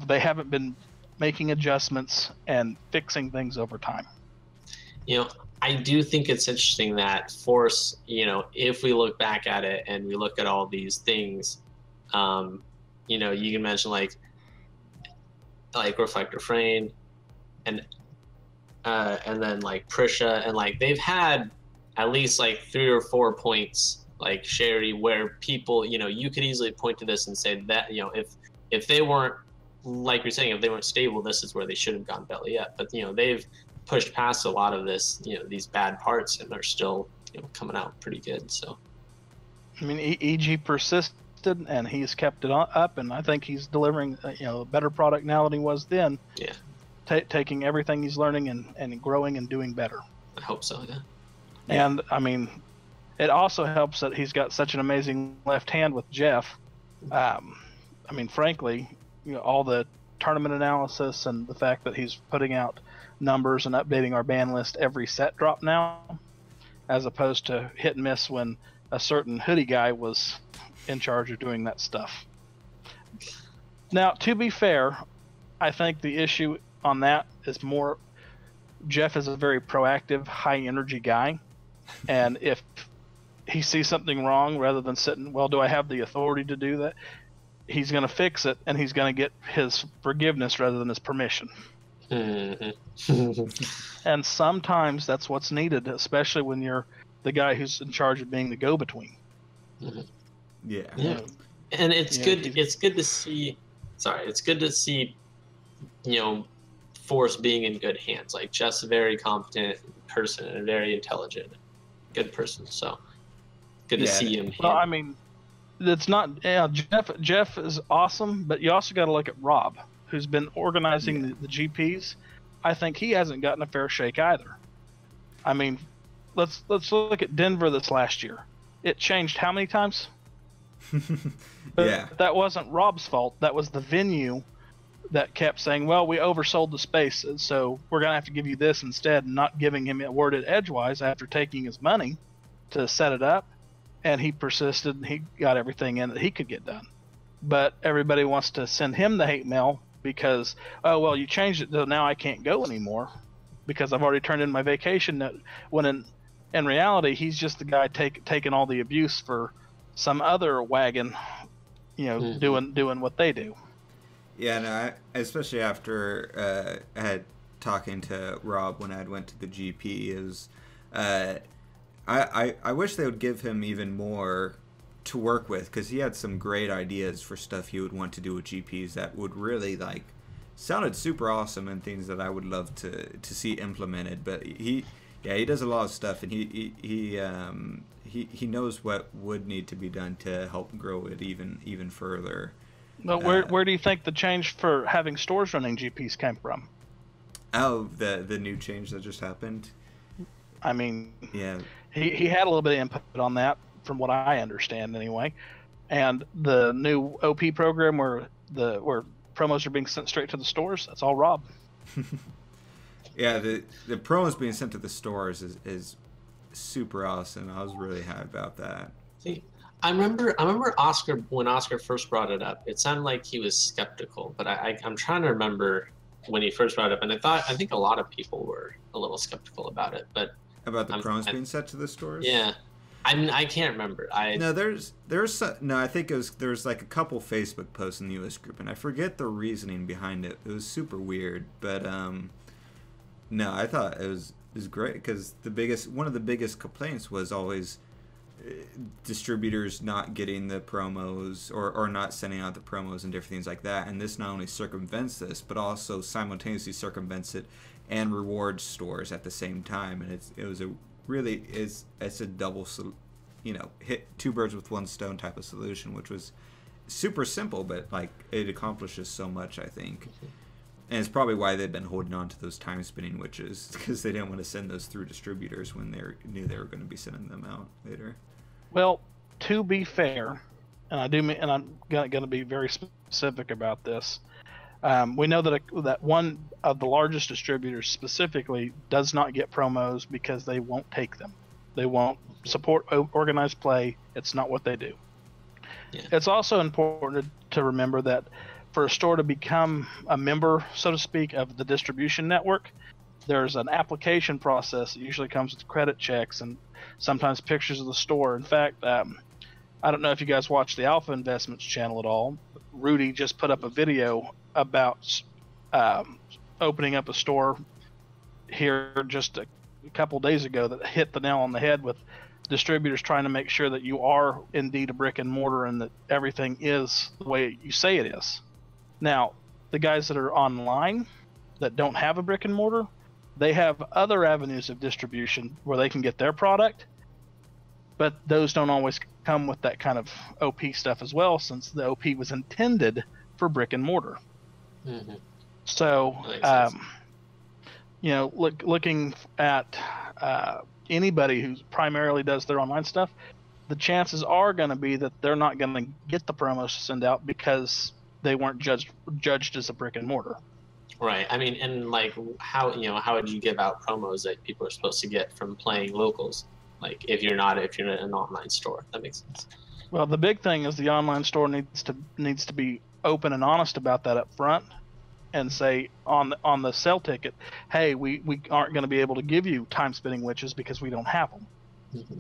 they haven't been making adjustments and fixing things over time.
You know, I do think it's interesting that Force, you know, if we look back at it and we look at all these things, you know, you can mention like Reflector Frame and then like Prisha, and like they've had at least like 3 or 4 points like Sherry where people, you know, you could easily point to this and say that, you know, if they weren't, like you're saying, if they weren't stable, this is where they should have gone belly up. But you know, they've pushed past a lot of this, you know, these bad parts, and are still, you know, coming out pretty good. So
I mean, EG persisted, and he's kept it up, and I think he's delivering, you know, a better product now than he was then.
Yeah,
taking everything he's learning and growing and doing better.
I hope so. Yeah.
And I mean, it also helps that he's got such an amazing left hand with Jeff. I mean, frankly, you know, all the tournament analysis and the fact that he's putting out numbers and updating our ban list every set drop now, as opposed to hit and miss when a certain hoodie guy was in charge of doing that stuff. Now, to be fair, I think the issue on that is more Jeff is a very proactive, high energy guy, and if he sees something wrong, rather than sitting, well, do I have the authority to do that, he's going to fix it, and he's going to get his forgiveness rather than his permission. And sometimes that's what's needed, especially when you're the guy who's in charge of being the go-between.
Yeah.
And it's good. It's good to see. Sorry, it's good to see, you know, Force being in good hands. Like Jeff's a very competent person and a very intelligent, good person. So good to see him.
Well, I mean, it's not. Yeah, Jeff is awesome, but you also got to look at Rob, who's been organizing the GPs. I think he hasn't gotten a fair shake either. I mean, let's look at Denver this last year. It changed how many times? But that wasn't Rob's fault. That was the venue that kept saying, well, we oversold the space, so we're going to have to give you this instead, and not giving him a word edgewise after taking his money to set it up. And he persisted, and he got everything in that he could get done. But everybody wants to send him the hate mail because, oh, well, you changed it, so now I can't go anymore because I've already turned in my vacation. When in reality, he's just the guy taking all the abuse for some other wagon, you know, doing what they do.
Yeah, no, especially after I had talking to Rob when I went to the GP, is I wish they would give him even more to work with, because he had some great ideas for stuff he would want to do with GPs that would really like sounded super awesome and things that I would love to see implemented. But he does a lot of stuff, and he knows what would need to be done to help grow it even further.
But where do you think the change for having stores running GPs came from?
Oh, the new change that just happened.
I mean,
yeah,
he had a little bit of input on that, from what I understand anyway. And the new OP program where promos are being sent straight to the stores, that's all Rob.
Yeah, the promos being sent to the stores is super awesome. I was really happy about that.
See, I remember Oscar, when Oscar first brought it up, it sounded like he was skeptical, but I'm trying to remember when he first brought it up, and I think a lot of people were a little skeptical about it. But
about the promos being sent to the stores?
Yeah. I can't remember. I think there's like a couple Facebook posts in the US group, and I forget the reasoning behind it. It was super weird, but no, I thought it was great, because one of the biggest complaints was always distributors not getting the promos or not sending out the promos and different things like that. And this not only circumvents this, but also simultaneously circumvents it and rewards stores at the same time. And it's a double, hit two birds with one stone type of solution, which was super simple, but like it accomplishes so much, I think. And it's probably why they've been holding on to those time spinning witches, because they didn't want to send those through distributors when they knew they were going to be sending them out later.
Well, to be fair, and I'm going to be very specific about this, We know that one of the largest distributors specifically does not get promos because they won't take them. They won't support organized play. It's not what they do.
Yeah.
It's also important to remember that for a store to become a member, so to speak, of the distribution network, there's an application process that usually comes with credit checks and sometimes pictures of the store. In fact, I don't know if you guys watch the Alpha Investments channel at all. Rudy just put up a video about opening up a store here just a couple days ago that hit the nail on the head with distributors trying to make sure that you are indeed a brick and mortar and that everything is the way you say it is. Now, the guys that are online that don't have a brick and mortar, they have other avenues of distribution where they can get their product, but those don't always come with that kind of OP stuff as well, since the OP was intended for brick and mortar.
Mm-hmm.
So, looking at anybody who primarily does their online stuff, the chances are going to be that they're not going to get the promos to send out because they weren't judged as a brick and mortar.
Right. I mean, and like how would you give out promos that people are supposed to get from playing locals? Like if you're in an online store, that makes sense.
Well, the big thing is the online store needs to be open and honest about that up front, and say on the sale ticket, hey, we aren't going to be able to give you time spinning witches because we don't have them.
Mm-hmm.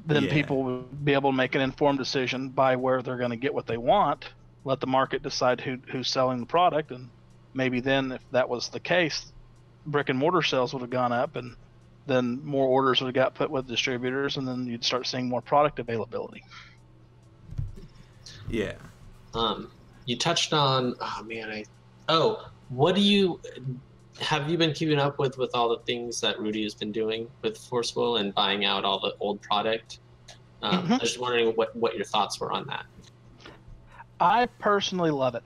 Then people will be able to make an informed decision by where they're going to get what they want. Let the market decide who's selling the product, and maybe then, if that was the case, brick and mortar sales would have gone up, and then more orders would have got put with distributors, and then you'd start seeing more product availability.
Yeah.
You touched on, what have you been keeping up with all the things that Rudy has been doing with Forcewell and buying out all the old product? I was just wondering what your thoughts were on that.
I personally love it.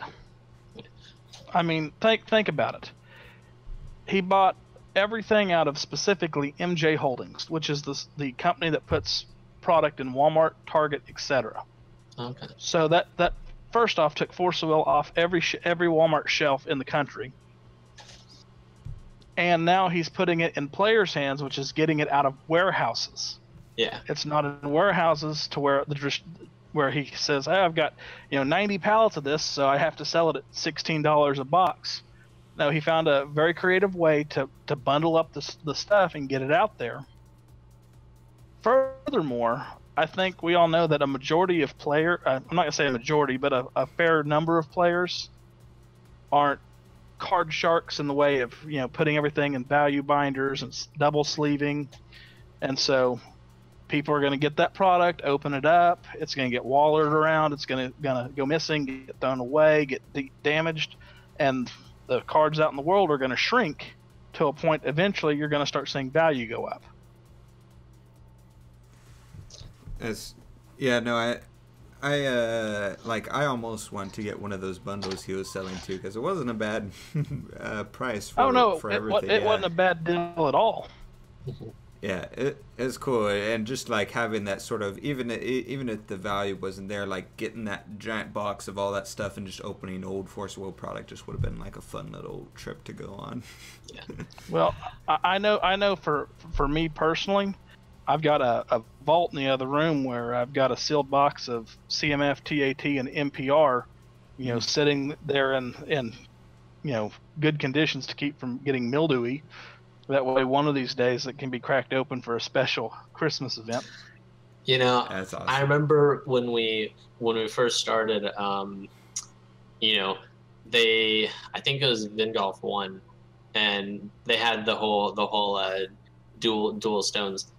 I mean, think about it. He bought everything out of specifically MJ Holdings, which is the company that puts product in Walmart, Target, etc.
Okay.
So that first off took Forcewell off every Walmart shelf in the country, and now he's putting it in players' hands, which is getting it out of warehouses.
Yeah.
It's not in warehouses to where he says, hey, I've got 90 pallets of this, so I have to sell it at $16 a box. No, he found a very creative way to bundle up the stuff and get it out there. Furthermore, I think we all know that a majority of I'm not going to say a majority, but a fair number of players aren't card sharks in the way of putting everything in value binders and double sleeving. And so people are going to get that product, open it up, it's going to get wallered around, it's going to go missing, get thrown away, get damaged, and the cards out in the world are going to shrink to a point eventually you're going to start seeing value go up.
I almost want to get one of those bundles he was selling too, because it wasn't a bad price for everything.
It wasn't a bad deal at all.
Yeah, it's cool, and just like having that sort of, even if the value wasn't there, like getting that giant box of all that stuff and just opening old Forcewell product just would have been like a fun little trip to go on.
Yeah.
Well, I know for me personally, I've got a vault in the other room where I've got a sealed box of CMF, TAT, and MPR, sitting there in good conditions to keep from getting mildewy. That way, one of these days, it can be cracked open for a special Christmas event.
That's awesome.
I remember when we first started. I think it was Vingolf 1, and they had the whole dual stones.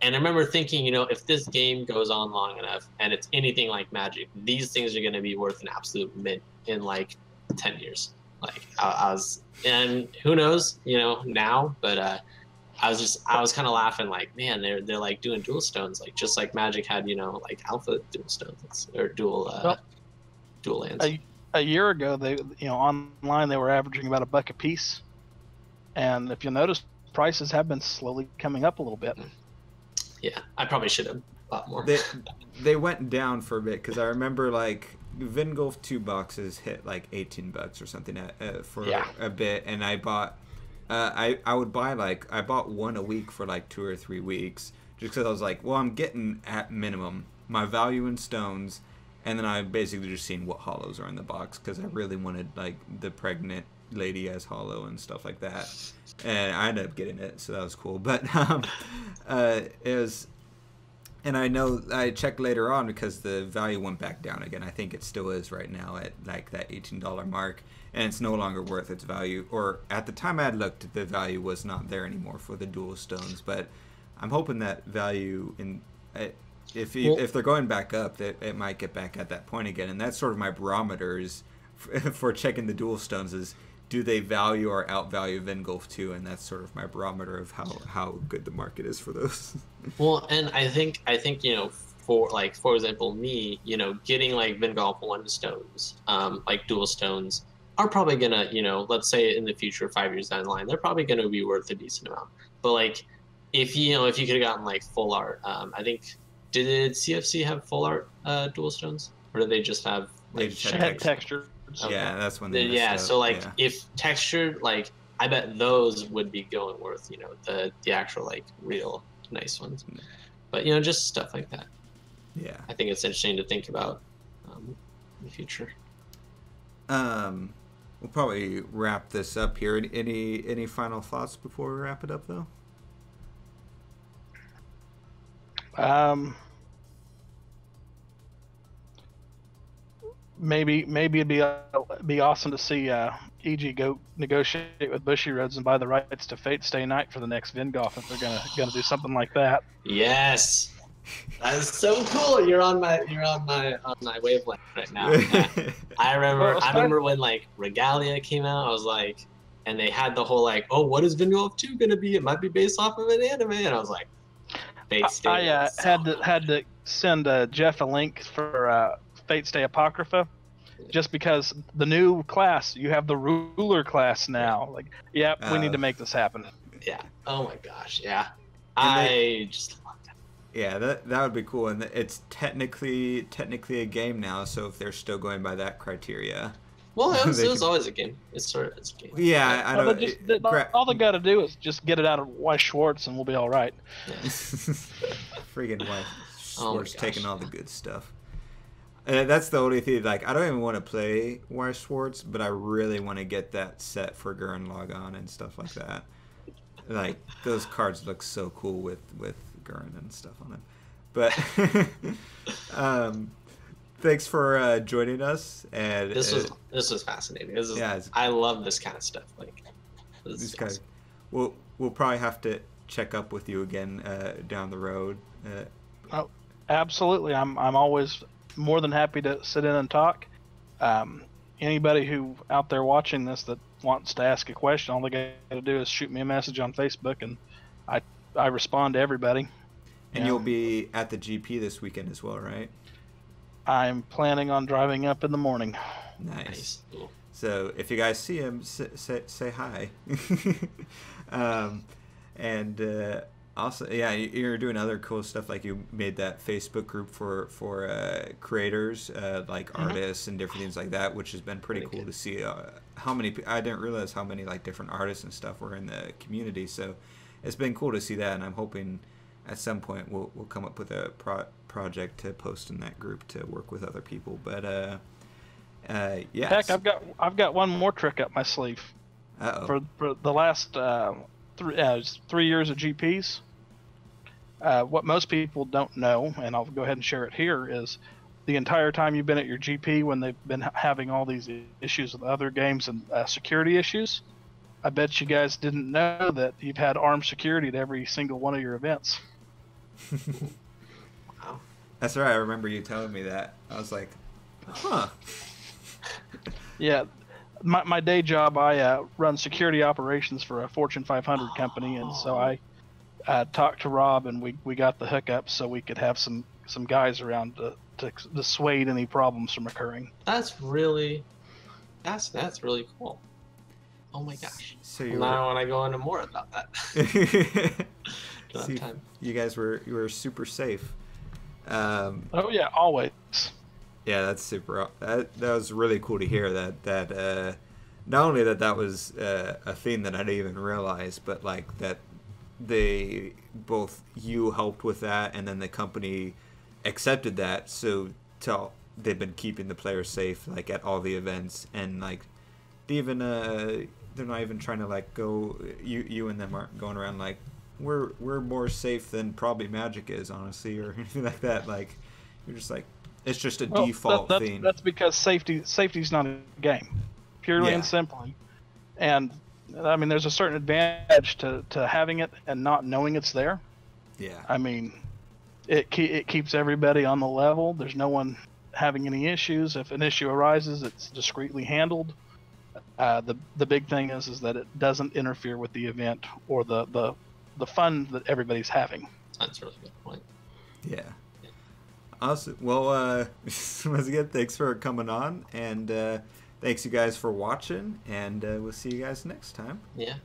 And I remember thinking, if this game goes on long enough and it's anything like Magic, these things are going to be worth an absolute mint in like 10 years. Like I was, and who knows, now, but I was kind of laughing like, man, they're like doing dual stones, like just like Magic had, like alpha dual stones or dual lands.
A year ago, they, online they were averaging about $1 a piece, and if you notice, prices have been slowly coming up a little bit.
Yeah, I probably should have bought more.
They went down for a bit, because I remember like Vingolf 2 boxes hit like $18 or something for a bit, and I bought. I bought one a week for like 2 or 3 weeks, just because I was like, well, I'm getting at minimum my value in stones, and then I basically just seen what hollows are in the box, because I really wanted like the pregnant lady as hollow and stuff like that, and I ended up getting it, so that was cool. But it was, and I know I checked later on because the value went back down again. I think it still is right now at like that $18 mark. And it's no longer worth its value. Or at the time I had looked, the value was not there anymore for the dual stones. But I'm hoping that value, if they're going back up, that it might get back at that point again. And that's sort of my barometers for checking the dual stones is, do they value or outvalue Vingolf 2? And that's sort of my barometer of how good the market is for those.
Well, and I think for example, me, getting like Vingolf 1 stones, like dual stones, are probably gonna, let's say in the future, 5 years down the line, they're probably gonna be worth a decent amount. But like, if you could have gotten like full art, I think, did CFC have full art dual stones, or did they just have like
texture?
Okay.
Yeah, that's when
so like if textured, like I bet those would be going worth, the actual like real nice ones. But just stuff like that.
Yeah,
I think it's interesting to think about in the future.
We'll probably wrap this up here. Any final thoughts before we wrap it up, though?
Maybe it'd be awesome to see EG go negotiate with Bushy Roads and buy the rights to Fate Stay Night for the next Vingolf if they're gonna do something like that.
Yes, that is so cool. You're on my wavelength right now. I remember when like Regalia came out. I was like, and they had the whole like, oh, what is Vingolf 2 gonna be? It might be based off of an anime, and I was like, Fate Stay.
I had to send Jeff a link for Fate Stay Apocrypha, just because the new class, you have the ruler class now. Like, we need to make this happen.
Yeah. Oh my gosh. Yeah. Just love that.
Yeah, that would be cool, and it's technically a game now. So if they're still going by that criteria,
well, it was always a game. It's a game.
Yeah, I know.
All they got to do is just get it out of Weiss Schwartz, and we'll be all right.
Yeah.
Friggin' Weiss Schwartz taking all the good stuff. That's the only thing. Like, I don't even want to play Weiss Schwartz, but I really want to get that set for Gurren Lagann and stuff like that. Like, those cards look so cool with Gurren and stuff on it. But thanks for joining us. And
this was fascinating. I love this kind of stuff. Like, this awesome.
We'll probably have to check up with you again down the road.
Oh, absolutely. I'm always more than happy to sit in and talk. Anybody who out there watching this that wants to ask a question, all they got to do is shoot me a message on Facebook, and I respond to everybody.
And you'll be at the GP this weekend as well, right?
I'm planning on driving up in the morning.
Nice. Cool. So if you guys see him, say hi. And also, yeah, you're doing other cool stuff. Like you made that Facebook group for creators, like artists and different things like that, which has been pretty cool to see. How many? I didn't realize how many like different artists and stuff were in the community. So it's been cool to see that, and I'm hoping at some point we'll come up with a project to post in that group to work with other people. But yeah.
Heck, I've got one more trick up my sleeve. For the last 3 years of GPs. What most people don't know, and I'll go ahead and share it here, is the entire time you've been at your GP when they've been having all these issues with other games and security issues, I bet you guys didn't know that you've had armed security at every single one of your events.
Wow. That's right. I remember you telling me that. I was like, huh.
Yeah. My day job, I run security operations for a Fortune 500 company, and so I talked to Rob, and we got the hookup so we could have some guys around to dissuade any problems from occurring.
That's really cool. Oh my gosh!
So
now I want to go into more about that.
You guys were super safe.
Oh yeah, always.
Yeah, that's super. That was really cool to hear not only that was a thing that I didn't even realize, but like that they both you helped with that, and then the company accepted that. So they've been keeping the players safe like at all the events, and like they even they're not even trying to like go. You and them aren't going around like we're more safe than probably Magic is, honestly, or anything like that. Like you're just like. It's just a default thing.
That's because safety's not a game, purely and simply. And I mean, there's a certain advantage to having it and not knowing it's there.
Yeah.
I mean, it keeps everybody on the level. There's no one having any issues. If an issue arises, it's discreetly handled. The big thing is that it doesn't interfere with the event or the fun that everybody's having.
That's a really good point.
Yeah. Awesome. Well, once again, thanks for coming on, and thanks you guys for watching, and we'll see you guys next time.
Yeah.